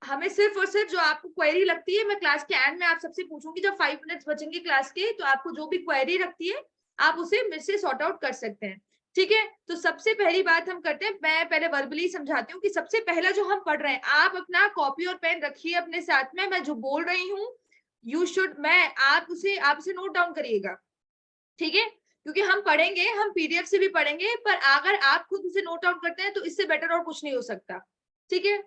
हमें सिर्फ और सिर्फ जो आपको क्वेरी लगती है, मैं क्लास के एंड में आप सबसे पूछूंगी, जब 5 मिनट्स बचेंगे क्लास के, तो आपको जो भी क्वेरी लगती है आप उसे मेरे से सॉर्ट आउट कर सकते हैं। ठीक है, तो सबसे पहली बात हम करते हैं, मैं पहले वर्बली समझाती हूँ कि सबसे पहला जो हम पढ़ रहे हैं, आप अपना कॉपी और पेन रखिए अपने साथ में, मैं जो बोल रही हूँ यू शुड, मैं आप उसे नोट डाउन करिएगा। ठीक है, क्योंकि हम पढ़ेंगे, हम पीडीएफ से भी पढ़ेंगे, पर अगर आप खुद उसे नोट आउट करते हैं तो इससे बेटर और कुछ नहीं हो सकता। ठीक है,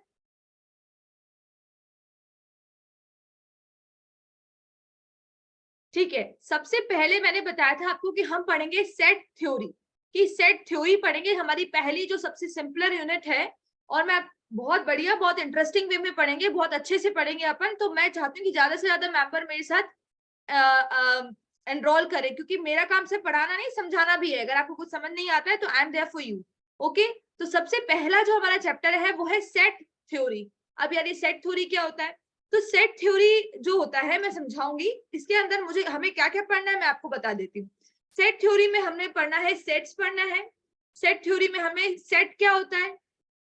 ठीक है, सबसे पहले मैंने बताया था आपको कि हम पढ़ेंगे सेट थ्योरी, कि सेट थ्योरी पढ़ेंगे, हमारी पहली जो सबसे सिंपलर यूनिट है, और मैं बहुत बढ़िया, बहुत इंटरेस्टिंग वे में पढ़ेंगे, बहुत अच्छे से पढ़ेंगे अपन। तो मैं चाहती हूँ कि ज्यादा से ज्यादा मेंबर मेरे साथ एनरोल करें, क्योंकि मेरा काम सिर्फ पढ़ाना नहीं, समझाना भी है। अगर आपको कुछ समझ नहीं आता है तो I am there for you. Okay, तो सबसे पहला जो हमारा चैप्टर है वो है सेट थ्योरी। अब यार ये सेट थ्योरी क्या होता है? तो सेट थ्योरी जो होता है मैं समझाऊंगी, इसके अंदर मुझे हमें क्या क्या पढ़ना है मैं आपको बता देती हूँ। सेट थ्योरी में हमने पढ़ना है, सेट्स पढ़ना है। सेट थ्योरी में हमें सेट क्या होता है,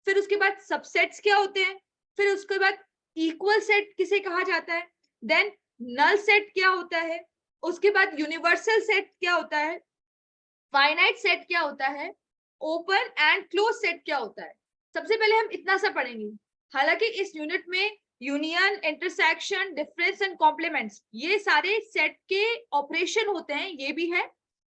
फिर उसके बाद सबसेट्स क्या होते हैं, फिर उसके बाद इक्वल सेट किसे कहा जाता है, देन नल सेट क्या होता है, उसके बाद यूनिवर्सल सेट क्या होता है, फाइनाइट सेट क्या होता है, ओपन एंड क्लोज सेट क्या होता है। सबसे पहले हम इतना सा पढ़ेंगे। हालांकि इस यूनिट में union, intersection, difference and complements, ये सारे सेट के ऑपरेशन होते हैं, ये भी है।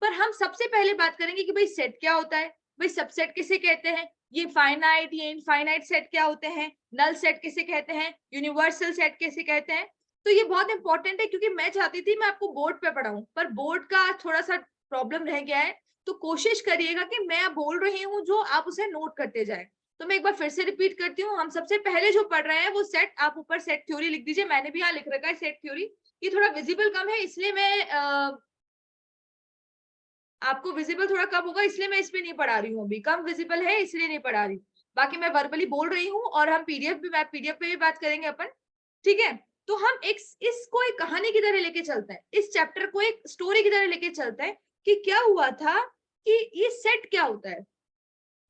पर हम सबसे पहले बात करेंगे कि भाई सेट क्या होता है, भाई सबसेट किसे कहते हैं, ये फाइनाइट, ये इनफाइनाइट सेट क्या होते हैं, नल सेट किसे कहते हैं, यूनिवर्सल सेट किसे कहते हैं। तो ये बहुत इंपॉर्टेंट है, क्योंकि मैं चाहती थी मैं आपको बोर्ड पे पढ़ाऊं, पर बोर्ड का थोड़ा सा प्रॉब्लम रह गया है। तो कोशिश करिएगा कि मैं बोल रही हूँ जो आप उसे नोट करते जाए। तो मैं एक बार फिर से रिपीट करती हूँ, हम सबसे पहले जो पढ़ रहे हैं वो सेट, आप ऊपर सेट थ्योरी लिख दीजिए, मैंने भी यहाँ लिख रखा है सेट थ्योरी। ये थोड़ा विजिबल कम है, इसलिए मैं आपको विजिबल थोड़ा कम होगा, इसलिए मैं इसमें नहीं पढ़ा रही हूँ, अभी कम विजिबल है इसलिए नहीं पढ़ा रही। बाकी मैं वर्बली बोल रही हूँ, और हम पीडीएफ पे भी बात करेंगे अपन। ठीक है, तो हम इसको एक कहानी की तरह लेके चलते हैं, इस चैप्टर को एक स्टोरी की तरह लेके चलते हैं कि क्या हुआ था, कि ये सेट क्या होता है।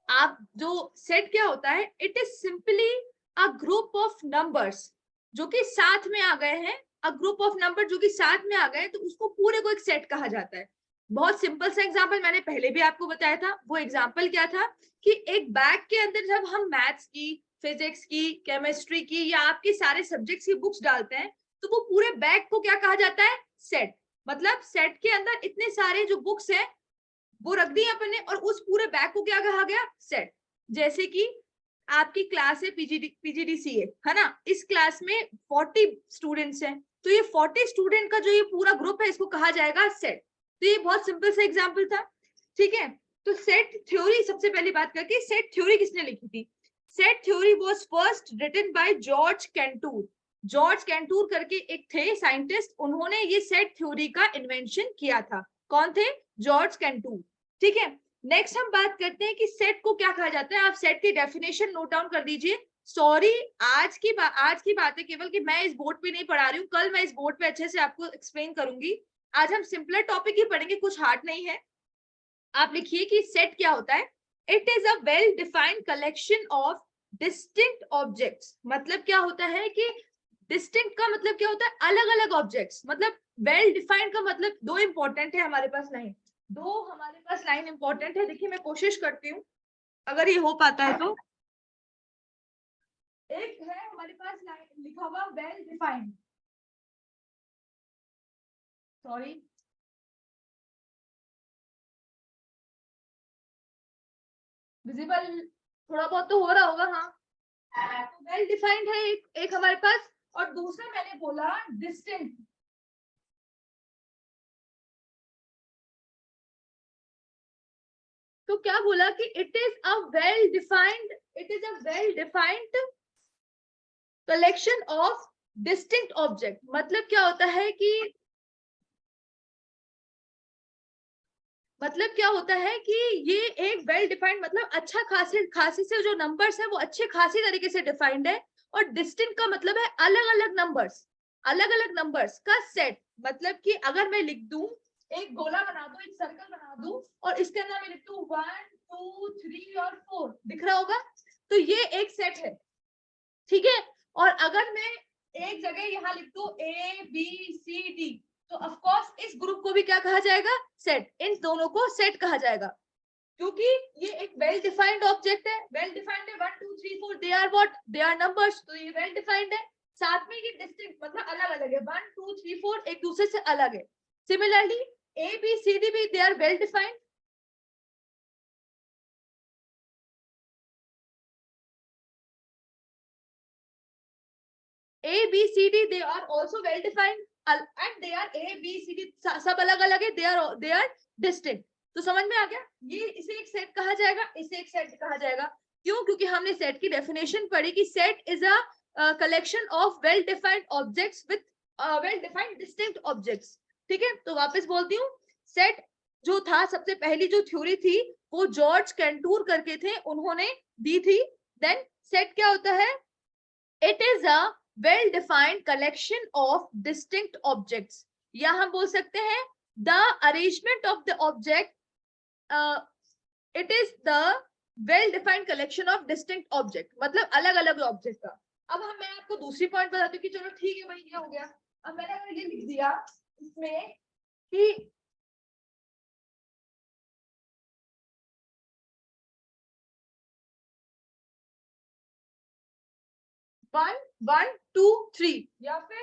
आप जो सेट क्या होता है, it is simply a group of numbers जो कि साथ में आ गए हैं। अ ग्रुप ऑफ नंबर जो कि साथ में आ गए, तो उसको पूरे को एक सेट कहा जाता है। बहुत सिंपल सा एग्जांपल मैंने पहले भी आपको बताया था, वो एग्जांपल क्या था कि एक बैग के अंदर जब हम मैथ्स की, फिजिक्स की, केमिस्ट्री की या आपके सारे सब्जेक्ट्स की बुक्स डालते हैं, तो वो पूरे बैग को क्या कहा जाता है, सेट। मतलब सेट के अंदर इतने सारे जो बुक्स हैं वो रख दी अपन ने, और उस पूरे बैग को क्या कहा गया, सेट। जैसे कि आपकी क्लास है पीजीडीसीए, है ना, इस क्लास में 40 स्टूडेंट्स हैं, तो ये 40 स्टूडेंट का जो ये पूरा ग्रुप है इसको कहा जाएगा सेट। तो ये बहुत सिंपल सा एग्जांपल था। ठीक है, तो सेट थ्योरी, सबसे पहली बात करके सेट थ्योरी किसने लिखी थी। Set theory was first written by George Cantor. George Cantor करके एक थे साइंटिस्ट, उन्होंने ये सेट थ्योरी का इन्वेंशन किया था। कौन थे, जॉर्ज कैंटूर। ठीक है, नेक्स्ट हम बात करते हैं कि सेट को क्या कहा जाता है। आप सेट की डेफिनेशन नोट डाउन कर दीजिए। सॉरी, आज की बात है केवल कि मैं इस बोर्ड पे नहीं पढ़ा रही हूँ, कल मैं इस बोर्ड पे अच्छे से आपको एक्सप्लेन करूंगी। आज हम सिंपलर टॉपिक ही पढ़ेंगे, कुछ हार्ड नहीं है। आप लिखिए कि सेट क्या होता है। It is a well defined collection of distinct objects. मतलब क्या होता है कि डिस्टिंक्ट का मतलब क्या होता है, अलग अलग ऑब्जेक्ट्स। मतलब वेल डिफाइंड का मतलब दो इंपॉर्टेंट है हमारे पास लाइन, दो हमारे पास लाइन इंपॉर्टेंट है। देखिए मैं कोशिश करती हूँ अगर ये हो पाता है तो। एक है हमारे पास लाइन लिखा हुआ वेल डिफाइंड, सॉरी विजिबल थोड़ा बहुत तो हो रहा होगा, हाँ। तो वेल डिफाइंड है एक हमारे पास, और दूसरा मैंने बोला डिस्टिंक्ट। तो क्या बोला कि it is a well defined, it is a well defined collection of distinct object. मतलब क्या होता है कि, मतलब क्या होता है कि ये एक वेल डिफाइंड मतलब अच्छा खासी खासी से जो नंबर्स है वो अच्छे खासी तरीके से डिफाइंड है। और डिस्टिंक्ट का मतलब है अलग अलग नंबर्स, अलग अलग नंबर्स का सेट। मतलब कि अगर मैं लिख दूं, एक गोला बना दूं, एक सर्कल बना दूं, और इसके अंदर मैं लिख दूं 1 2 3 और 4, दिख रहा होगा, तो ये एक सेट है। ठीक है, और अगर मैं एक जगह यहाँ लिख दूं A B C D, तो ऑफ कोर्स इस ग्रुप को भी क्या कहा जाएगा, सेट। इन दोनों को सेट कहा जाएगा, क्योंकि ये एक वेल डिफाइंड ऑब्जेक्ट है। वेल डिफाइंड है, 1 2 3 4 they are what, they are numbers, तो ये वेल डिफाइंड है। साथ में ये डिस्टिंक्ट मतलब अलग अलग है, 1 2 3 4 एक दूसरे से अलग है। Similarly A B C D भी they are well defined. A B C D they are also well defined and they are A B C D सब अलग अलग है, they are distinct। तो समझ में आ गया, ये इसे एक सेट कहा जाएगा, इसे एक सेट कहा जाएगा। क्यों? क्योंकि हमने सेट की डेफिनेशन पढ़ी कि set is a collection of well defined objects with well defined distinct objects. ठीक है, तो वापस बोलती हूँ, सेट जो था, सबसे पहली जो थ्योरी थी वो जॉर्ज कैंटूर करके थे, उन्होंने दी थी। देन सेट क्या होता है, it is a well defined collection of distinct objects, या हम बोल सकते हैं the arrangement of the object, it is the well defined collection of distinct object, मतलब अलग अलग ऑब्जेक्ट का। अब मैं आपको दूसरी पॉइंट बताती हूँ कि चलो ठीक है भाई ये हो गया। अब मैंने अगर ये लिख दिया इसमें कि 1 1 2 3, या फिर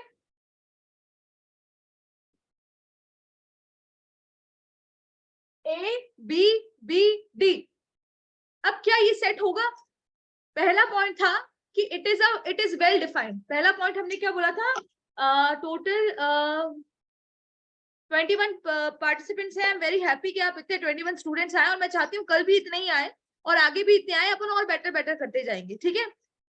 A B B D, अब क्या ये सेट होगा? पहला पॉइंट था कि इट इज वेल डिफाइंड। पहला पॉइंट हमने क्या बोला था, टोटल 21 पार्टिसिपेंट्स हैं। आई एम वेरी हैप्पी कि आप इतने 21 स्टूडेंट्स आए, और मैं चाहती हूँ कल भी इतने ही आए और आगे भी इतने आए, अपन और बेटर बेटर करते जाएंगे। ठीक है,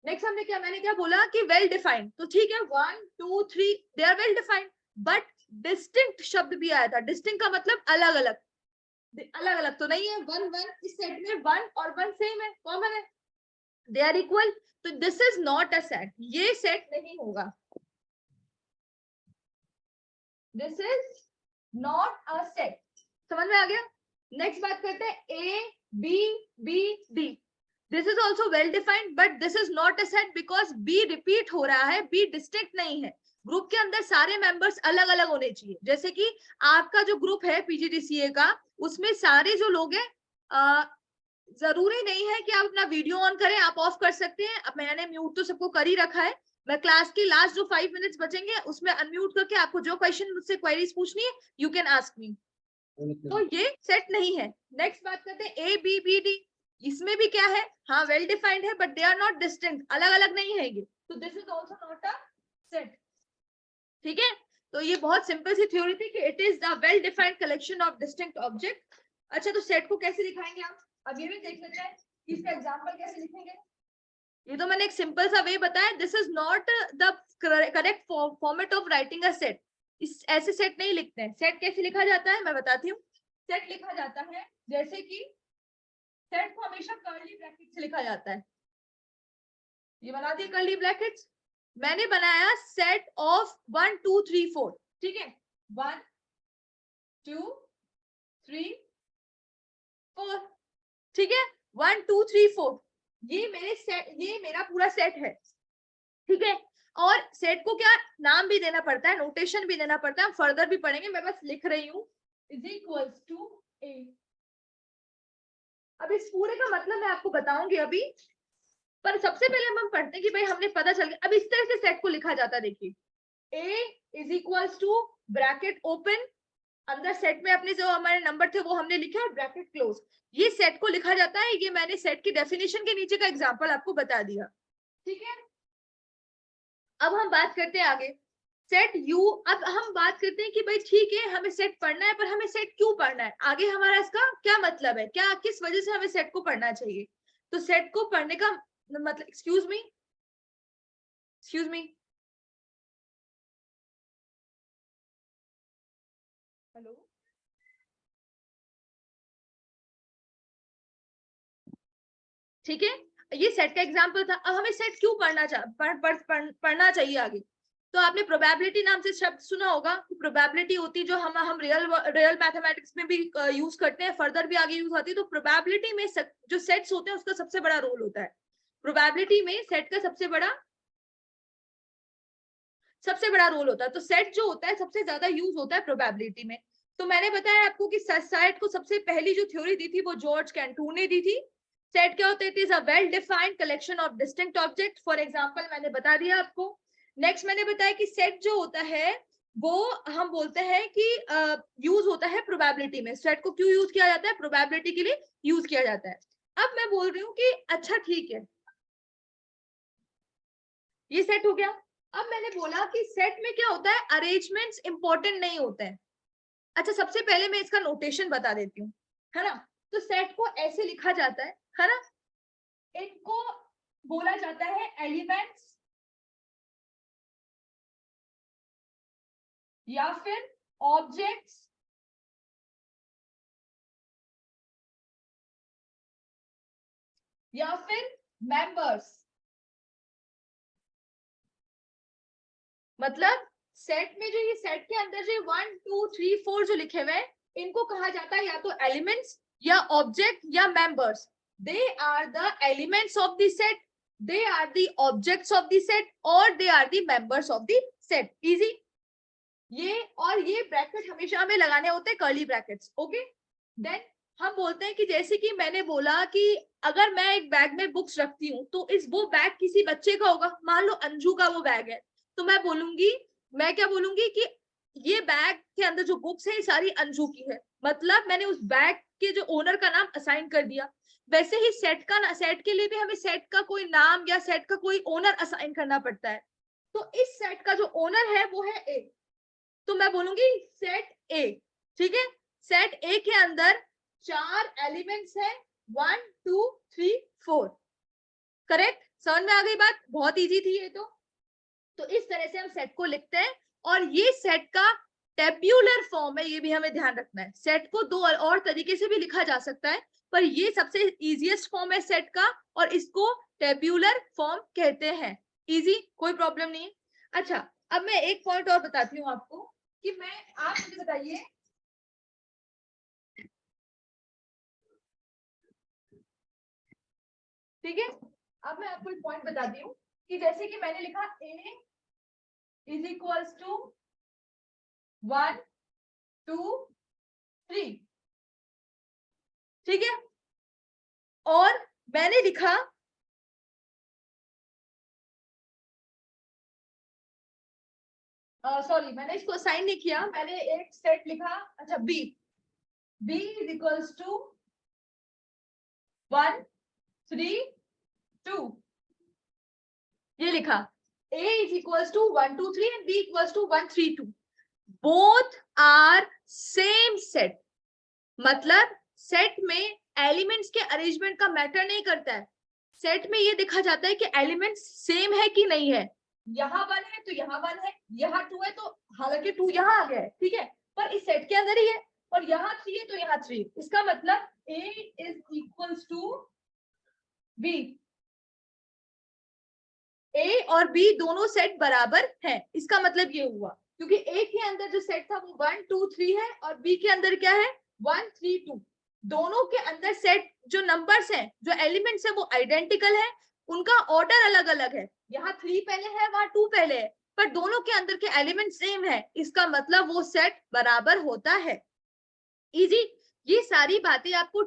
नेक्स्ट हमने क्या, मैंने क्या बोला कि वेल डिफाइंड, तो ठीक है 1 2 3 they are well defined, but distinct शब्द भी आया था। डिस्टिंक्ट का मतलब अलग अलग, अलग अलग तो नहीं है। 1 1 इस सेट में 1 और 1 सेम है, कॉमन है, दे आर इक्वल, तो this is not a set, ये सेट नहीं होगा, this is not a set. समझ में आ गया? नेक्स्ट बात करते हैं A B B D, this is also well defined, but this is not a set because B repeat हो रहा है, B डिस्टिंक्ट नहीं है। ग्रुप के अंदर सारे मेंबर्स अलग अलग होने चाहिए, जैसे कि आपका जो ग्रुप है PGDCA का, उसमें सारे जो लोग हैं, जरूरी नहीं है कि आप अपना वीडियो ऑन करें, आप ऑफ कर सकते हैं। अब मैंने म्यूट तो सबको कर ही रखा है, मैं क्लास की लास्ट जो 5 मिनट्स बचेंगे उसमें अनम्यूट करके आपको जो क्वेश्चन मुझसे क्वेरीज पूछनी है यू कैन आस्क मी। तो ये सेट नहीं है। नेक्स्ट बात करते हैं A B B D, इसमें भी क्या है, हाँ वेल डिफाइंड है, but they are not distinct, अलग अलग नहीं है ये, तो this is also not a set. ठीक है, तो ये बहुत सिंपल सी थ्योरी थी कि it is the well defined collection of distinct object. अच्छा, तो सेट को कैसे दिखाएंगे आप, अब ये भी देख लेते हैं इसका एग्जांपल कैसे लिखेंगे। ये तो मैंने एक सिंपल सा वे बताया, this is not the correct format of writing a set. इस ऐसे सेट नहीं लिखते हैं। सेट कैसे लिखा जाता है मैं बताती हूँ। सेट लिखा जाता है जैसे कि सेट को हमेशा कर्ली ब्रैकेट से लिखा जाता है, ये बना दिए कर्ली ब्रैकेट्स। मैंने बनाया सेट ऑफ 1 2 3 4, ठीक है, 1 2 3 4, ठीक है, 1 2 3 4, ये मेरे सेट, ये मेरा पूरा सेट है। ठीक है, और सेट को क्या नाम भी देना पड़ता है, नोटेशन भी देना पड़ता है, हम फर्दर भी पढ़ेंगे, मैं बस लिख रही हूँ इज इक्वल्स टू A। अब इस पूरे का मतलब मैं आपको बताऊंगी अभी, पर सबसे पहले हम पढ़ते हैं कि भाई हमने पता चल गया। अब इस तरह से सेट को लिखा जाता है, देखिए A is equals to bracket open, अंदर सेट में अपने जो हमारे नंबर थे वो हमने लिखे और ब्रैकेट क्लोज, ये सेट को लिखा जाता है। ये मैंने सेट की डेफिनेशन के नीचे का एग्जांपल आपको बता दिया। ठीक है, अब हम बात करते हैं आगे सेट U। अब हम बात करते हैं कि भाई ठीक है हमें सेट पढ़ना है, पर हमें सेट क्यों पढ़ना है, आगे हमारा इसका क्या मतलब है, क्या किस वजह से हमें सेट को पढ़ना चाहिए। तो सेट को पढ़ने का मतलब, एक्सक्यूज मी हेलो, ठीक है, ये सेट का एग्जांपल था। अब हमें सेट क्यों पढ़ना चाहिए आगे, तो आपने प्रोबेबिलिटी नाम से शब्द सुना होगा। प्रोबेबिलिटी होती है जो हम रियल मैथमेटिक्स में भी यूज करते हैं, फर्दर भी आगे यूज होती है। तो प्रोबेबिलिटी में जो सेट्स होते हैं उसका सबसे बड़ा रोल होता है। प्रोबेबिलिटी में सेट का सबसे बड़ा सबसे बड़ा रोल होता है। तो सेट जो होता है सबसे ज्यादा यूज होता है प्रोबेबिलिटी में। तो मैंने बताया आपको कि सेट को सबसे पहली जो थ्योरी दी थी वो जॉर्ज कैंटू ने दी थी। सेट क्या होता है? It is a well defined collection of distinct object. For example मैंने बता दिया आपको। नेक्स्ट मैंने बताया कि सेट जो होता है वो हम बोलते हैं कि यूज होता है प्रोबेबिलिटी में। सेट को क्यों यूज किया जाता है? प्रोबेबिलिटी के लिए यूज किया जाता है। अब मैं बोल रही हूँ कि अच्छा ठीक है, ये सेट हो गया। अब मैंने बोला कि सेट में क्या होता है? अरेंजमेंट्स इंपॉर्टेंट नहीं होते हैं। अच्छा, सबसे पहले मैं इसका नोटेशन बता देती हूँ, है ना। तो सेट को ऐसे लिखा जाता है ना। इनको बोला जाता है एलिमेंट्स या फिर ऑब्जेक्ट्स या फिर मेंबर्स। मतलब सेट में जो ये सेट के अंदर जो 1 2 3 4 जो लिखे हुए हैं, इनको कहा जाता है या तो एलिमेंट्स या ऑब्जेक्ट या members. They are the elements of the set, they are the objects of the set, और they are the members of the set. Easy. ये और ये ब्रैकेट हमेशा हमें लगाने होते हैं, कर्ली ब्रैकेट्स। ओके, देन हम बोलते हैं कि जैसे कि मैंने बोला कि अगर मैं एक बैग में बुक्स रखती हूँ तो इस वो बैग किसी बच्चे का होगा। मान लो अंजू का वो बैग है, तो मैं बोलूंगी, मैं क्या बोलूंगी कि ये बैग के अंदर जो बुक्स है ये सारी अंजू की है। मतलब मैंने उस बैग के जो ओनर का नाम असाइन कर दिया। वैसे ही सेट के लिए भी हमें सेट का कोई नाम या सेट का कोई ओनर असाइन करना पड़ता है। तो इस सेट का जो ओनर है वो है ए। तो मैं बोलूंगी सेट ए। ठीक है, सेट ए के अंदर 4 एलिमेंट्स है, 1 2 3 4। करेक्ट? समझ में आ गई बात? बहुत इजी थी ये तो इस तरह से हम सेट को लिखते हैं। और ये सेट का टेब्यूलर फॉर्म है, ये भी हमें ध्यान रखना है। सेट को दो और तरीके से भी लिखा जा सकता है, पर ये सबसे इजीएस्ट फॉर्म है सेट का, और इसको टेब्यूलर फॉर्म कहते हैं। इजी, कोई प्रॉब्लम नहीं है। अच्छा, अब मैं एक पॉइंट और बताती हूँ आपको कि आप मुझे बताइए, ठीक है। अब मैं आपको एक पॉइंट बताती हूँ कि जैसे कि मैंने लिखा a इज इक्वल्स टू 1 2 3, ठीक है। और मैंने लिखा सॉरी, मैंने इसको असाइन नहीं किया, मैंने एक सेट लिखा। अच्छा, b इज इक्वल्स टू 1 3 2, ये लिखा। a is equals to 1 2 3 and b equals to 1 3 2। Both are same set. मतलब सेट में एलिमेंट्स के अरेंजमेंट का मैटर नहीं करता है। सेट में ये देखा जाता है कि एलिमेंट्स सेम है कि नहीं है। यहाँ 1 है तो यहाँ 1 है, यहाँ 2 है तो हालांकि 2 यहाँ आ गया है, ठीक है, पर इस सेट के अंदर ही है। और यहाँ 3 है तो यहाँ 3। इसका मतलब a is equals to b। a और b दोनों सेट बराबर हैं। इसका मतलब ये हुआ क्योंकि a के अंदर जो सेट था वो 1 2 3 है और b के अंदर क्या है? 1 3 2। दोनों के अंदर सेट जो नंबर्स हैं, जो एलिमेंट्स है, वो आइडेंटिकल है। उनका ऑर्डर अलग अलग है, यहाँ 3 पहले है, वहां 2 पहले है, पर दोनों के अंदर के एलिमेंट सेम है। इसका मतलब वो सेट बराबर होता है। इजी। ये सारी बातें आपको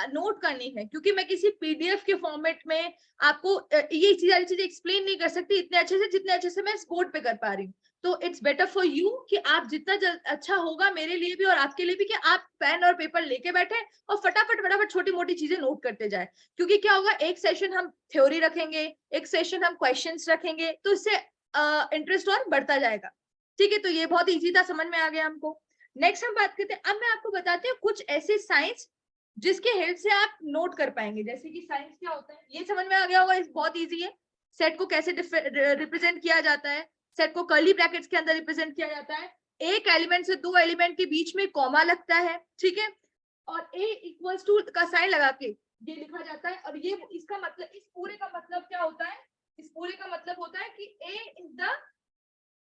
नोट करनी है, क्योंकि मैं किसी पीडीएफ के फॉर्मेट में आपको ये सारी चीजें एक्सप्लेन नहीं कर सकती इतने अच्छे से जितने अच्छे से मैं इस बोर्ड पे कर पा रही हूँ। तो इट्स बेटर फॉर यू कि आप जितना अच्छा होगा मेरे लिए भी और आपके लिए भी कि आप पेन और पेपर लेके बैठे और फटाफट फटाफट छोटी मोटी चीजें नोट करते जाए। क्योंकि क्या होगा, एक सेशन हम थ्योरी रखेंगे, एक सेशन हम क्वेश्चंस रखेंगे, तो इससे इंटरेस्ट और बढ़ता जाएगा। ठीक है, तो ये बहुत ईजी था, समझ में आ गया हमको। नेक्स्ट हम बात करते हैं, अब मैं आपको बताती हूँ कुछ ऐसे साइंस जिसके हेल्प से आप नोट कर पाएंगे। जैसे कि साइंस क्या होता है ये समझ में आ गया होगा, इस बहुत इजी है। सेट को कैसे रिप्रेजेंट किया जाता है, सेट को कर्ली ब्रैकेट्स के अंदर रिप्रेजेंट किया जाता है। एक एलिमेंट से दो एलिमेंट के बीच में कॉमा लगता है, ठीक है, और a इक्वल्स टू का साइन लगा के ये लिखा जाता है। और ये इसका मतलब, इस पूरे का मतलब क्या होता है? इस पूरे का मतलब होता है कि a is the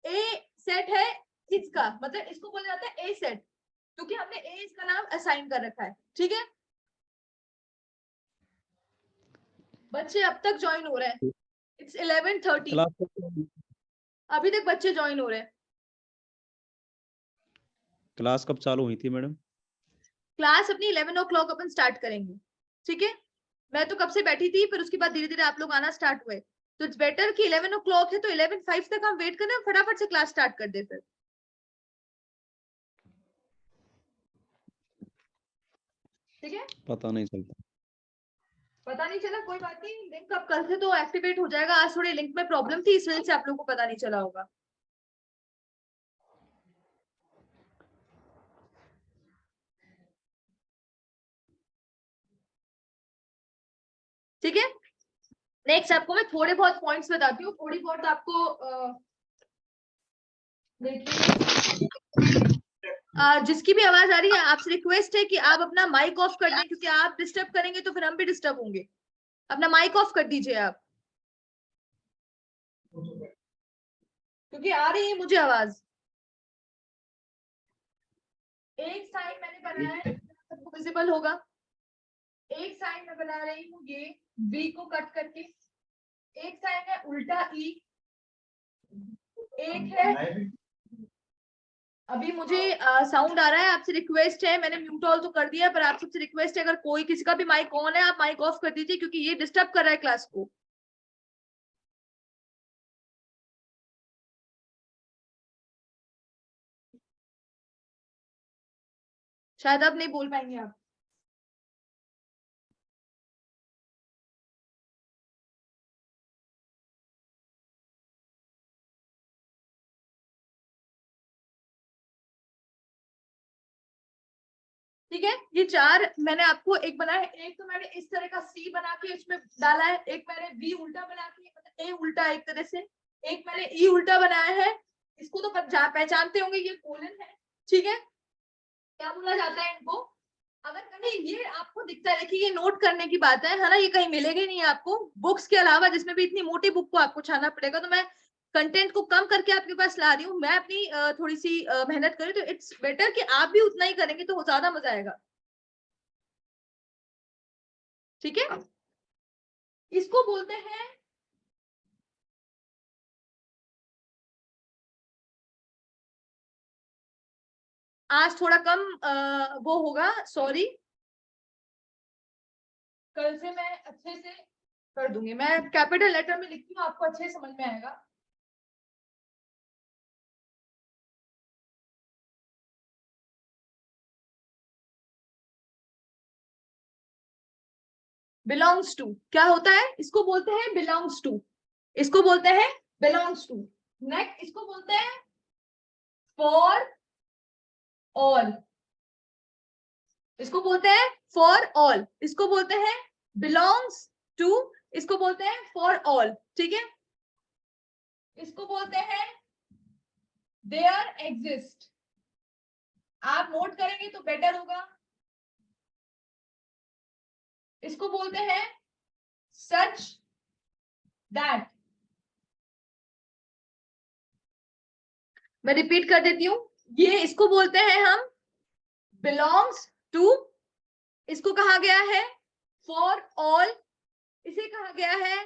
A set है इसका, मतलब इसको बोला जाता है ए सेट, क्योंकि हमने ए इसका नाम असाइन कर रखा है। ठीक है, बच्चे अब तक ज्वाइन हो रहे हैं। इट्स 11:30। अभी तक बच्चे ज्वाइन हो रहे हैं। क्लास कब चालू हुई थी मैडम? क्लास अपनी 11 o'clock अपन स्टार्ट करेंगे, ठीक है। मैं तो कब से बैठी थी, फिर उसके बाद धीरे धीरे आप लोग आना स्टार्ट हुए, तो इट्स बेटर कि 11 o'clock है तो 11:05 तक हम वेट करें, फटाफट से क्लास स्टार्ट कर दे फिर, ठीक है। पता नहीं चलता। पता नहीं चला, कोई बात नहीं, लिंक अब कल से तो एक्टिवेट हो जाएगा। आज थोड़ी लिंक में प्रॉब्लम थी, इस वजह से आप लोगों को पता नहीं चला होगा। ठीक है, नेक्स्ट आपको मैं थोड़े बहुत पॉइंट्स बताती हूँ, थोड़ी बहुत आपको देखिए, जिसकी भी आवाज आ रही है आपसे रिक्वेस्ट है कि आप अपना माइक ऑफ कर दें, क्योंकि आप डिस्टर्ब करेंगे तो फिर हम भी डिस्टर्ब होंगे। अपना माइक ऑफ कर दीजिए आप, क्योंकि आ रही है मुझे आवाज। एक साइड मैंने बनाया है, सबको विजिबल होगा। एक साइड में बना रही हूँ ये वी को कट करके, एक साइड है उल्टा ई, एक है, अभी मुझे साउंड आ रहा है, आपसे रिक्वेस्ट है, मैंने म्यूट ऑल तो कर दिया, पर आप सबसे रिक्वेस्ट है, अगर कोई किसी का भी माइक ऑन है आप माइक ऑफ कर दीजिए, क्योंकि ये डिस्टर्ब कर रहा है क्लास को। शायद आप नहीं बोल पाएंगे आप। ठीक है, ये चार मैंने आपको एक बनाया है, एक तो मैंने इस तरह का सी बना के इसमें डाला है, एक मैंने बी उल्टा बना के, मतलब ए उल्टा एक तरह से, एक मैंने ई उल्टा बनाया है। इसको तो पहचानते होंगे, ये कोलन है, ठीक है। क्या बोला जाता है इनको? अगर कहीं ये आपको दिखता है, देखिए ये नोट करने की बात है ना, ये कहीं मिलेगा नहीं आपको बुक्स के अलावा, जिसमें भी इतनी मोटी बुक को आपको छाना पड़ेगा, तो मैं कंटेंट को कम करके आपके पास ला रही हूँ। मैं अपनी थोड़ी सी मेहनत करूँ, तो इट्स बेटर कि आप भी उतना ही करेंगे तो ज्यादा मजा आएगा, ठीक है। इसको बोलते हैं, आज थोड़ा कम वो होगा, सॉरी, कल से मैं अच्छे से कर दूंगी। मैं कैपिटल लेटर में लिखती हूँ, आपको अच्छे समझ में आएगा। बिलोंग्स टू क्या होता है? इसको बोलते हैं बिलोंग्स टू, इसको बोलते हैं बिलोंग्स टू। नेक्स्ट इसको बोलते हैं फॉर ऑल, इसको बोलते हैं फॉर ऑल, इसको बोलते हैं बिलोंग्स टू, इसको बोलते हैं फॉर ऑल, ठीक है। इसको बोलते हैं देयर एग्जिस्ट, आप नोट करेंगे तो बेटर होगा। इसको बोलते हैं सच दैट, मैं रिपीट कर देती हूँ, ये इसको बोलते हैं हम बिलोंग्स टू, इसको कहा गया है फॉर ऑल, इसे कहा गया है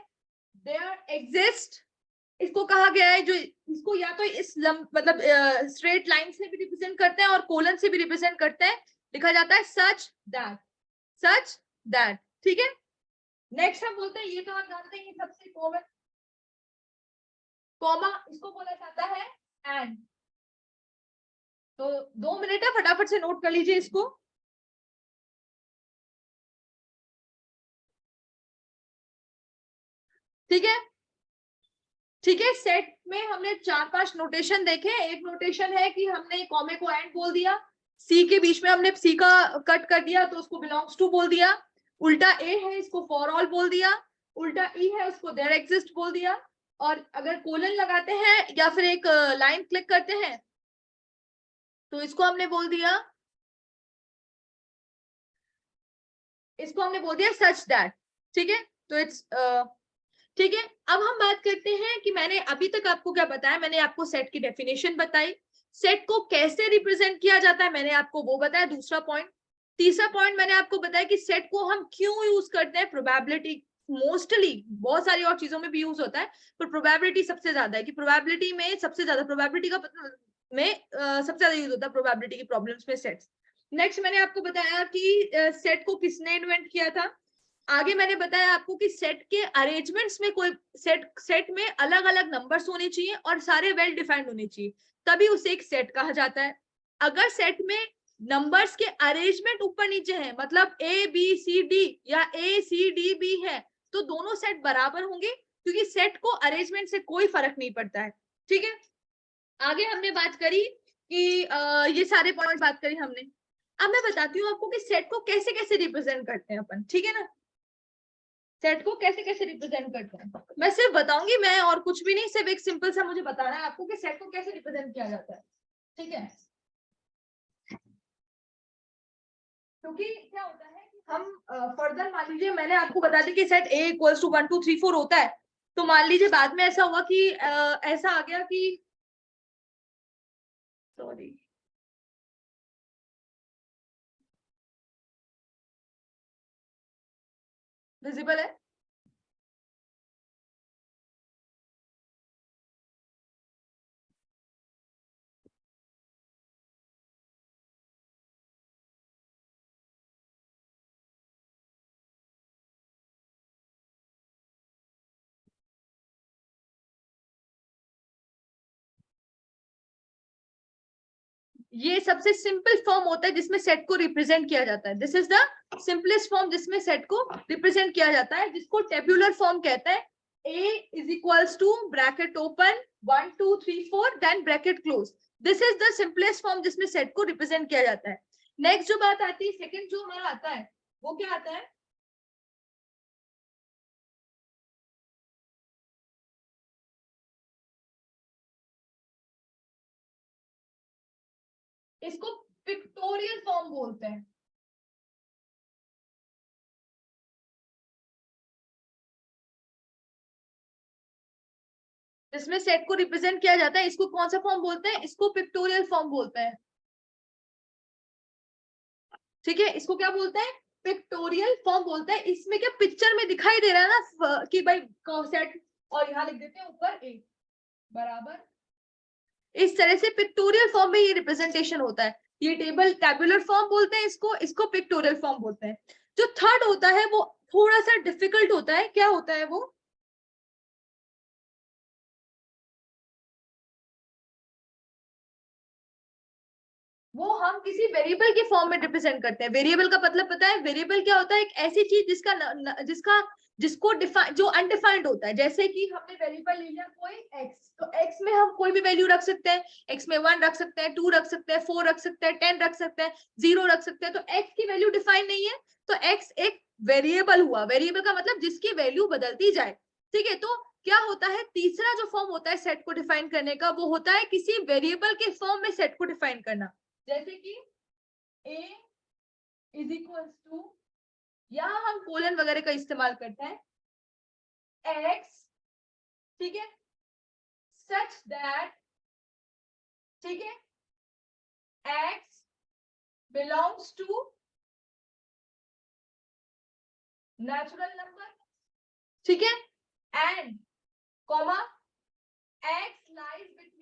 देयर एग्जिस्ट, इसको कहा गया है जो इसको या तो इस मतलब स्ट्रेट लाइन से भी रिप्रेजेंट करते हैं और कोलन से भी रिप्रेजेंट करते हैं, लिखा जाता है सच दैट, सच दैट, ठीक है। नेक्स्ट हम बोलते हैं, ये तो आप जानते हैं सबसे कॉमन, कॉमा, इसको बोला जाता है एंड। तो 2 मिनट है, फटाफट से नोट कर लीजिए इसको। ठीक है, ठीक है। सेट में हमने 4-5 नोटेशन देखे। एक नोटेशन है कि हमने कॉमे को एंड बोल दिया, सी के बीच में हमने सी का कट कर दिया तो उसको बिलोंग्स टू बोल दिया, उल्टा ए है इसको फॉर ऑल बोल दिया, उल्टा ई है उसको देयर एग्जिस्ट बोल दिया, और अगर कोलन लगाते हैं या फिर एक लाइन क्लिक करते हैं तो इसको हमने बोल दिया, इसको हमने बोल दिया सच दैट, ठीक है। तो इट्स ठीक है। अब हम बात करते हैं कि मैंने अभी तक आपको क्या बताया, मैंने आपको सेट की डेफिनेशन बताई, सेट को कैसे रिप्रेजेंट किया जाता है मैंने आपको वो बताया, दूसरा पॉइंट। तीसरा पॉइंट मैंने आपको बताया कि सेट को हम क्यों यूज करते हैं, प्रोबेबिलिटी मोस्टली बहुत सारी और चीजों में भी यूज होता है, पर प्रोबेबिलिटी सबसे ज्यादा है कि प्रोबेबिलिटी में सबसे ज्यादा प्रोबेबिलिटी का सबसे ज्यादा यूज होता है प्रोबेबिलिटी की प्रॉब्लम्स में सेट्स। नेक्स्ट मैंने आपको बताया कि सेट को किसने इन्वेंट किया था। आगे मैंने बताया आपको कि सेट के अरेंजमेंट्स में कोई सेट में अलग अलग नंबर्स होने चाहिए और सारे वेल डिफाइंड होने चाहिए, तभी उसे एक सेट कहा जाता है। अगर सेट में नंबर्स के अरेंजमेंट ऊपर नीचे है, मतलब ए बी सी डी या ए सी डी बी है, तो दोनों सेट बराबर होंगे, क्योंकि सेट को अरेंजमेंट से कोई फर्क नहीं पड़ता है। ठीक है, आगे हमने बात करी कि ये सारे पॉइंट बात करी हमने। अब मैं बताती हूँ आपको कि सेट को कैसे कैसे रिप्रेजेंट करते हैं अपन, ठीक है ना, सेट को कैसे कैसे रिप्रेजेंट करते हैं। मैं सिर्फ बताऊंगी, मैं और कुछ भी नहीं, सिर्फ एक सिंपल सा मुझे बताना है आपको कि सेट को कैसे रिप्रेजेंट किया जाता है। ठीक है, क्योंकि क्या होता है कि हम फर्दर मान लीजिए मैंने आपको बता दी कि सेट ए इक्वल्स टू 1 2 3 4 होता है, तो मान लीजिए बाद में ऐसा हुआ कि ऐसा आ गया कि सॉरी विजिबल है, ये सबसे सिंपल फॉर्म होता है जिसमें सेट को रिप्रेजेंट किया जाता है। This is the simplest form जिसमें सेट को रिप्रेजेंट किया जाता है, जिसको टेबुलर फॉर्म कहते हैं। A is equals to bracket open 1 2 3 4 then bracket close. This is the simplest form जिसमें सेट को रिप्रेजेंट किया जाता है। नेक्स्ट जो बात आती है, सेकंड जो हमारा आता है वो क्या आता है, इसको पिक्टोरियल फॉर्म बोलते हैं। जिसमें सेट को रिप्रेजेंट किया जाता है, इसको कौन सा फॉर्म बोलते हैं, इसको पिक्टोरियल फॉर्म बोलते हैं। ठीक है, इसको क्या बोलते हैं, पिक्टोरियल फॉर्म बोलते हैं। इसमें क्या पिक्चर में दिखाई दे रहा है ना कि भाई सेट, और यहाँ लिख देते हैं ऊपर ए बराबर, इस तरह से पिक्टोरियल फॉर्म में ये रिप्रेजेंटेशन होता है। ये टेबल टेबुलर फॉर्म बोलते हैं इसको, इसको पिक्टोरियल फॉर्म बोलते हैं। जो थर्ड होता है वो थोड़ा सा डिफिकल्ट होता है, क्या होता है वो हम किसी वेरिएबल के फॉर्म में रिप्रेजेंट करते हैं। वेरिएबल का मतलब पता है, वेरिएबल क्या होता है, एक ऐसी चीज जिसका जिसको डिफाइन, जो अनडिफाइंड होता है। जैसे कि हमने वेरिएबल ले लिया कोई एक्स, तो एक्स में हम कोई भी वैल्यू रख सकते हैं। एक्स में 1 रख सकते हैं, 2 रख सकते हैं, 4 रख सकते हैं, 10 रख सकते हैं, 0 रख सकते हैं। तो एक्स की वैल्यू डिफाइन नहीं है, तो एक्स एक वेरिएबल हुआ। वेरिएबल का मतलब जिसकी वैल्यू बदलती जाए। ठीक है, तो क्या होता है, तीसरा जो फॉर्म होता है सेट को डिफाइन करने का, वो होता है किसी वेरिएबल के फॉर्म में सेट को डिफाइन करना। जैसे कि a इज इक्वल्स टू, यहां हम कोलन वगैरह का इस्तेमाल करते हैं, x, ठीक है, सच दैट, ठीक है, x belongs to natural number, ठीक है, and comma x lies between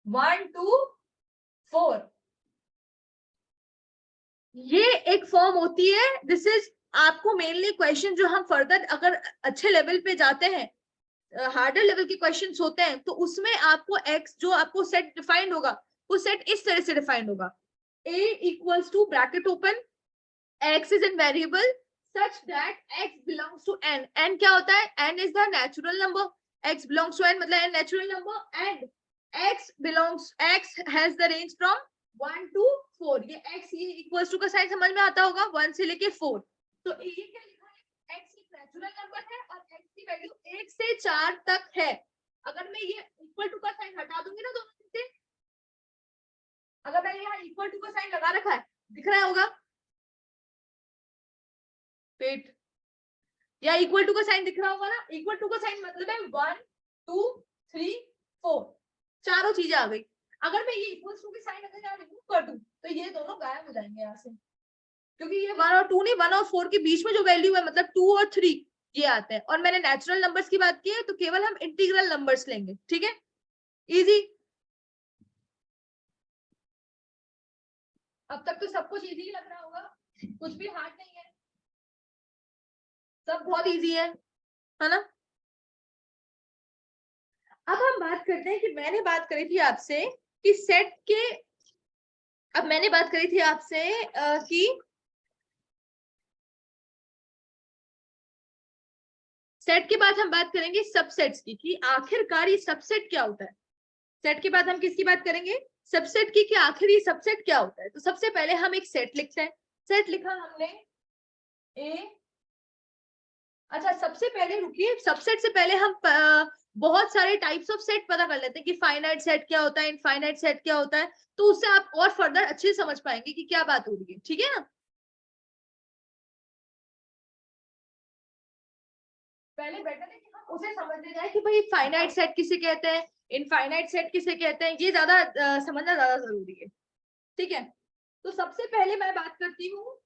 1 to 4। ये एक फॉर्म होती है। दिस इज आपको मेनली क्वेश्चन जो हम फर्दर अगर अच्छे लेवल पे जाते हैं, हार्डर लेवल के क्वेश्चंस होते हैं, तो उसमें आपको x जो आपको सेट डिफाइंड होगा, वो सेट इस तरह से डिफाइंड होगा, a equals to bracket open x is an variable such that x belongs to n। n क्या होता है, n is the natural number, x belongs to n मतलब n natural number, and x has the range from 1 to 4। ये x, ये equals to का sign समझ में आता होगा, 1 से लेके 4। तो ये क्या लिखा है, x एक नेचुरल नंबर है और x की वैल्यू 1 से 4 तक है। अगर मैं ये इक्वल टू का साइन हटा दूंगी ना दोनों से, अगर मैंने यहाँ इक्वल टू का साइन लगा रखा है, दिख रहा होगा पेट, या इक्वल टू का साइन दिख रहा होगा ना। इक्वल टू का साइन मतलब है 1 2 3 4, चारों चीजें आ गई। अगर मैं ये इक्वल टू के साइन अगर यहाँ रिमूव कर दूं, तो ये दोनों गायब हो जाएंगे यहाँ से। क्योंकि ये 1 और 2 नहीं, 1 और 4 के बीच में जो वैल्यू है मतलब 2 और 3 ये आते हैं। और मैंने नेचुरल नंबर्स की बात की है तो केवल हम इंटीग्रल नंबर्स लेंगे, ठीक है, इजी। अब तक तो सब कुछ इजी लग रहा होगा, कुछ भी हार्ड नहीं है, सब बहुत इजी है ना। अब हम बात करते हैं कि मैंने बात करी थी आपसे कि सेट के, अब मैंने बात करी थी आपसे कि सेट के बाद हम बात करेंगे सबसेट्स की, कि आखिरकार ये सबसेट क्या होता है। सेट के बाद हम किसकी बात करेंगे, सबसेट की, कि आखिर ये सबसेट क्या होता है। तो सबसे पहले हम एक सेट लिखते हैं, सेट लिखा हमने ए। अच्छा सबसे पहले रुकिए, सबसेट से पहले हम बहुत सारे टाइप्स ऑफ सेट पता कर लेते हैं कि फाइनाइट सेट क्या होता है, इनफाइनाइट सेट क्या होता है, तो उससे आप और फर्दर अच्छे से समझ पाएंगे कि क्या बात हो रही है, ठीक है ना। पहले बेटर है कि हम उसे समझने जाए कि भाई फाइनाइट सेट किसे कहते हैं, इनफाइनाइट सेट किसे कहते हैं, ये ज्यादा समझना ज्यादा जरूरी है, ठीक है। तो सबसे पहले मैं बात करती हूँ,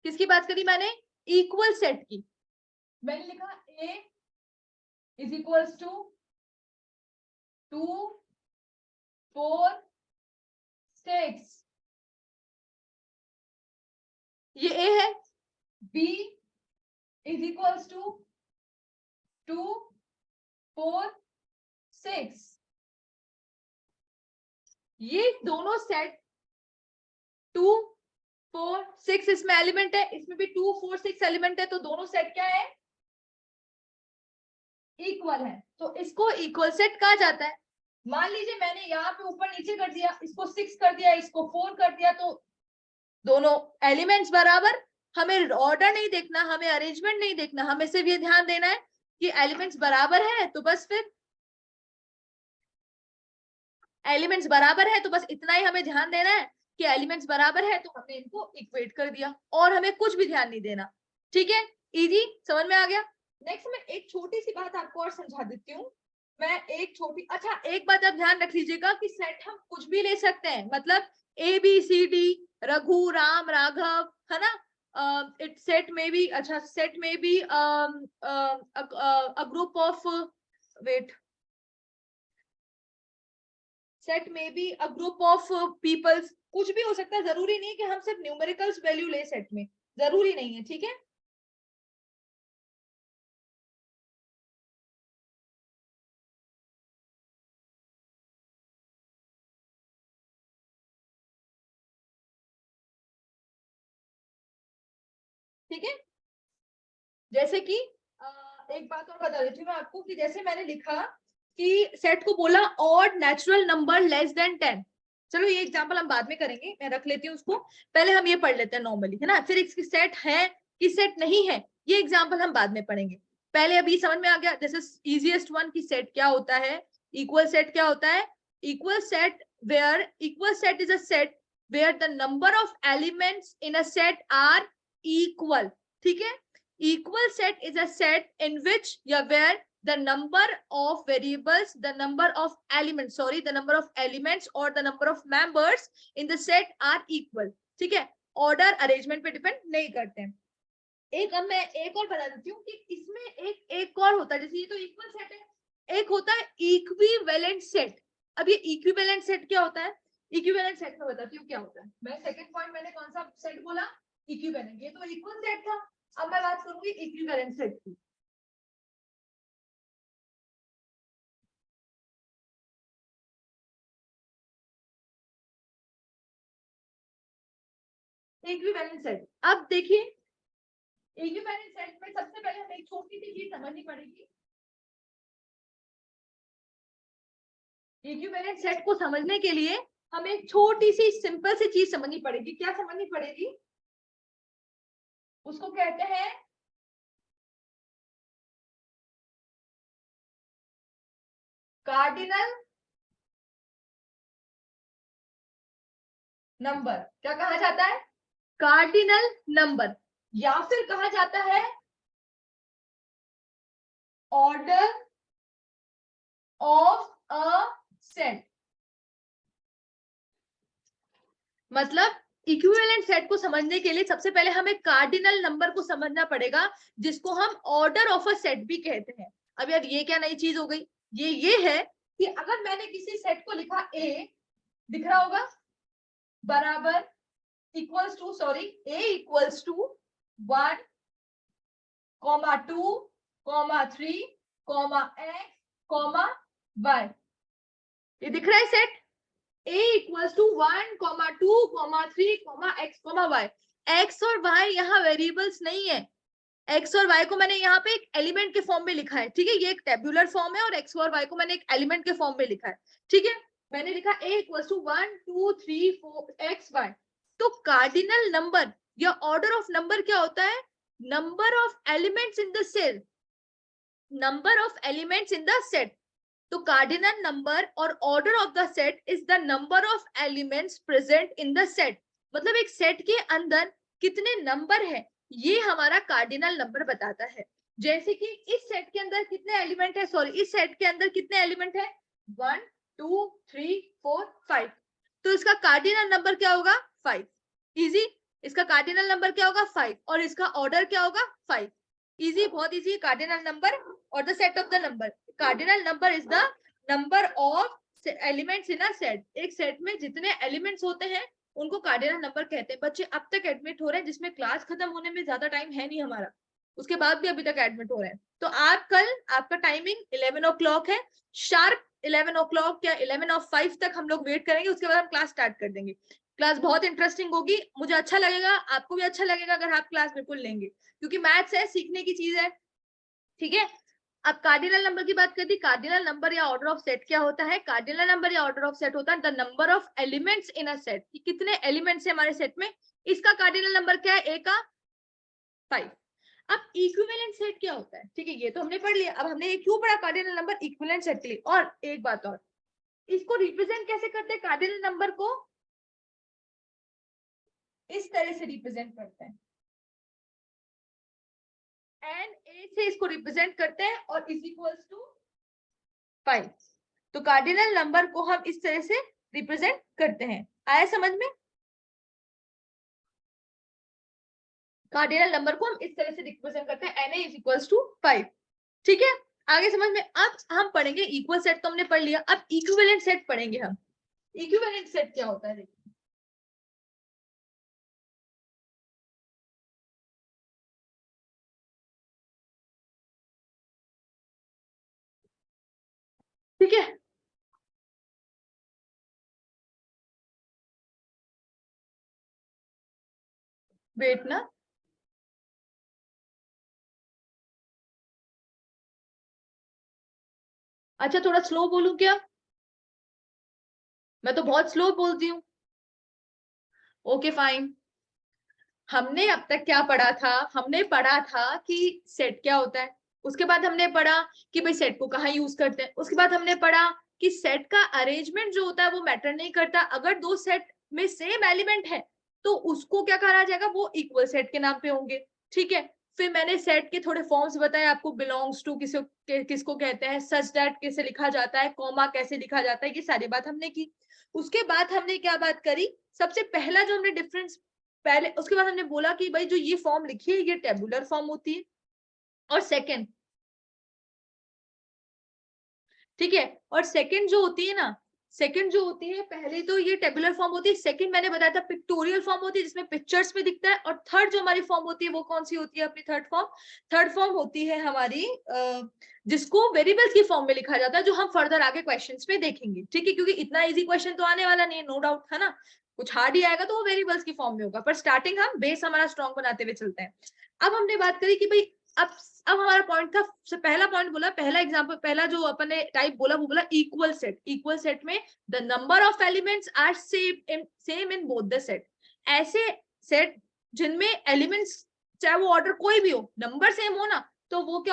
किसकी बात करी मैंने, इक्वल सेट की। मैंने लिखा ए इज इक्वल्स टू 2 4 6, ये ए है। बी इज इक्वल्स टू 2 4 6, ये दोनों सेट 2 4 6 इसमें एलिमेंट है, इसमें भी 2 4 6 एलिमेंट है, तो दोनों सेट क्या है, इक्वल है। तो इसको इक्वल सेट कहा जाता है। मान लीजिए मैंने यहाँ पे ऊपर नीचे कर दिया, इसको 6 कर दिया, इसको 4 कर दिया, तो दोनों एलिमेंट्स बराबर। हमें ऑर्डर नहीं देखना, हमें अरेंजमेंट नहीं देखना, हमें सिर्फ ये ध्यान देना है कि एलिमेंट्स बराबर है, तो बस फिर एलिमेंट्स बराबर है, तो बस इतना ही हमें ध्यान देना है कि एलिमेंट्स बराबर है, तो हमने इनको इक्वेट कर दिया और हमें कुछ भी ध्यान नहीं देना, ठीक है, इजी, समझ में आ गया। नेक्स्ट मैं एक छोटी सी बात आपको और समझा देती हूँ। मैं एक छोटी, अच्छा एक बात आप ध्यान रख लीजिएगा कि सेट हम कुछ भी ले सकते हैं, मतलब A B C D, Raghu Ram Raghav, है ना। इट सेट में भी, अच्छा सेट में भी a group of, wait, set में बी अ ग्रुप ऑफ पीपल्स, कुछ भी हो सकता है, जरूरी नहीं कि हम सिर्फ न्यूमेरिकल्स वैल्यू ले सेट में, जरूरी नहीं है, ठीक है। ठीक है, जैसे कि एक बात और बता देती हूँ मैं आपको, कि जैसे मैंने लिखा कि सेट को बोला odd natural number less than 10। चलो ये एग्जांपल हम बाद में करेंगे, मैं रख लेती हूँ उसको, पहले हम ये पढ़ लेते हैं नॉर्मली, है ना, फिर इसकी सेट है कि सेट नहीं है, ये एग्जांपल हम बाद में पढ़ेंगे। पहले अभी समझ में आ गया, दिस इज इजीएस्ट वन, की सेट क्या होता है, इक्वल सेट क्या होता है। Equal set where, equal set is a set where the number of elements in a set are equal, ठीक है। Equal set is a set in which, yeah, where the number of variables, the number of elements, sorry, the number of elements or the number of members in the set are equal, ठीक है, order arrangement पे depend नहीं करते हैं। एक, अब मैं एक और बता देती हूँ कि इसमें एक और होता है, जैसे ये तो इक्वल सेट है, एक होता है इक्विवेलेंट सेट। अब ये इक्विवेलेंट सेट क्या होता है, इक्विवेलेंट सेट में बताती हूँ क्या होता है। मैं सेकंड पॉइंट मैंने कौन सा सेट बोला, इक्विवेलेंट, ये तो इक्वल सेट था। अब मैं बात करूंगी इक्विवेलेंट सेट की। इक्विवेलेंट सेट, अब देखिए इक्विवेलेंट सेट में सबसे पहले हमें एक छोटी सी चीज समझनी पड़ेगी। इक्विवेलेंट सेट को समझने के लिए हमें छोटी सी सिंपल सी चीज समझनी पड़ेगी। क्या समझनी पड़ेगी, उसको कहते हैं कार्डिनल नंबर। क्या कहा जाता है, कार्डिनल नंबर, या फिर कहा जाता है ऑर्डर ऑफ अ सेट। मतलब इक्विवेलेंट सेट को समझने के लिए सबसे पहले हमें कार्डिनल नंबर को समझना पड़ेगा, जिसको हम ऑर्डर ऑफ अ सेट भी कहते हैं। अब यार ये क्या नई चीज हो गई? ये है कि अगर मैंने किसी सेट को लिखा ए, दिख रहा होगा, बराबर equals to, sorry, A equals to 1, 2, 3, x, y। ये दिख रहा है set a equals to 1, 2, 3, x, y। x और y यहाँ वेरिएबल्स नहीं है। x और y को मैंने यहाँ पे एक एलिमेंट के फॉर्म में लिखा है, ठीक है, ये एक टेबुलर फॉर्म है, और x और y को मैंने एक एलिमेंट के फॉर्म में लिखा है, ठीक है। मैंने लिखा a equals to 1, 2, 3, 4 x, y। तो कार्डिनल नंबर या ऑर्डर ऑफ नंबर क्या होता है? Number of elements in the set, number of elements in the set. तो कार्डिनल नंबर और order of the set is the number of elements present in the set. मतलब एक set के अंदर कितने नंबर है, ये हमारा कार्डिनल नंबर बताता है। जैसे कि इस सेट के अंदर कितने एलिमेंट है, सॉरी, इस सेट के अंदर कितने एलिमेंट है? 1, 2, 3, 4, 5। तो इसका कार्डिनल नंबर क्या होगा? 5। इजी। इसका कार्डिनल नंबर क्या होगा? 5। और इसका ऑर्डर क्या होगा? 5। इजी, बहुत इजी। कार्डिनल नंबर और the set of the number. Cardinal number is the number of elements in a set. एक सेट में जितने एलिमेंट्स होते हैं उनको कार्डिनल नंबर कहते हैं। बच्चे अब तक एडमिट हो रहे हैं, जिसमें क्लास खत्म होने में ज्यादा टाइम है नहीं हमारा, उसके बाद भी अभी तक एडमिट हो रहे हैं। तो आप कल, आपका टाइमिंग 11 o'clock है, शार्प 11 o'clock या 11:05 तक हम लोग वेट करेंगे, उसके बाद हम क्लास स्टार्ट कर देंगे। क्लास बहुत इंटरेस्टिंग होगी, मुझे अच्छा लगेगा, आपको भी अच्छा लगेगा अगर आप क्लास बिल्कुल लेंगे, क्योंकि मैथ्स है, सीखने की चीज है, ठीक है। अब कार्डिनल नंबर की बात कर दी। कार्डिनल नंबर या ऑर्डर ऑफ सेट क्या होता है? कार्डिनल नंबर या ऑर्डर ऑफ सेट होता है the number of elements in a set. कितने एलिमेंट्स है हमारे सेट में, इसका कार्डिनल नंबर क्या है? ए का 5। अब इक्विवेलेंट सेट क्या होता है? ठीक है, ये तो हमने पढ़ लिया। अब हमने ये क्यों पढ़ा कार्डिनल नंबर? इक्विवेलेंट सेट के लिए। और एक बात और, इसको रिप्रेजेंट कैसे करते हैं? कार्डिनल नंबर को इस तरह से रिप्रेजेंट करते हैं, एन ए से इसको रिप्रेजेंट करते हैं, और इज इक्वल्स टू 5। तो कार्डिनल नंबर को हम इस तरह से रिप्रेजेंट करते हैं। आया समझ में? कार्डिनल नंबर को हम इस तरह से रिप्रेजेंट करते हैं, n A is equals to 5। ठीक है, आगे समझ में? अब हम पढ़ेंगे इक्वल सेट, तो हमने पढ़ लिया। अब इक्विवेलेंट सेट पढ़ेंगे हम। इक्विवेलेंट सेट क्या होता है देखिए। ठीक है, वेट ना, अच्छा थोड़ा स्लो बोलूं क्या? मैं तो बहुत स्लो बोलती हूँ। Okay fine. हमने अब तक क्या पढ़ा था? हमने पढ़ा था कि सेट क्या होता है, उसके बाद हमने पढ़ा कि भाई सेट को कहाँ यूज करते हैं, उसके बाद हमने पढ़ा कि सेट का अरेंजमेंट जो होता है वो मैटर नहीं करता। अगर दो सेट में सेम एलिमेंट है तो उसको क्या कहा जाएगा? वो इक्वल सेट के नाम पे होंगे, ठीक है। फिर मैंने सेट के थोड़े फॉर्म्स बताए आपको, बिलोंग्स टू किसको कहते हैं, सच दैट कैसे लिखा जाता है, कॉमा कैसे लिखा जाता है, ये सारी बात हमने की। उसके बाद हमने क्या बात करी? सबसे पहला जो हमने डिफरेंस पहले, उसके बाद हमने बोला कि भाई जो ये फॉर्म लिखी है ये टेबुलर फॉर्म होती है। और सेकंड, ठीक है, और सेकंड जो होती है ना, सेकंड जो होती है, पहले तो ये टेबुलर फॉर्म होती है, सेकंड मैंने बताया था पिक्टोरियल फॉर्म होती है जिसमें पिक्चर्स में दिखता है। और थर्ड जो हमारी फॉर्म होती है वो कौन सी होती है अपनी? Third form. थर्ड फॉर्म होती है हमारी जिसको वेरिएबल्स की फॉर्म में लिखा जाता है, जो हम फर्दर आगे क्वेश्चंस में देखेंगे, ठीक है, क्योंकि इतना इजी क्वेश्चन तो आने वाला नहीं है, नो डाउट, है ना। कुछ हार्ड ही आएगा तो वो वेरिएबल्स की फॉर्म में होगा, पर स्टार्टिंग हम बेस हमारा स्ट्रॉन्ग बनाते हुए चलते हैं। अब हमने बात करी कि भाई अब हमारा पॉइंट था, पहला पॉइंट बोला, पहला एग्जांपल, पहला जो अपन ने टाइप बोला वो बोला इक्वल सेट। इक्वल सेट में the number of elements are same in both the set. ऐसे सेट जिनमें एलिमेंट्स चाहे वो ऑर्डर कोई भी हो, नंबर सेम हो ना, तो वो क्या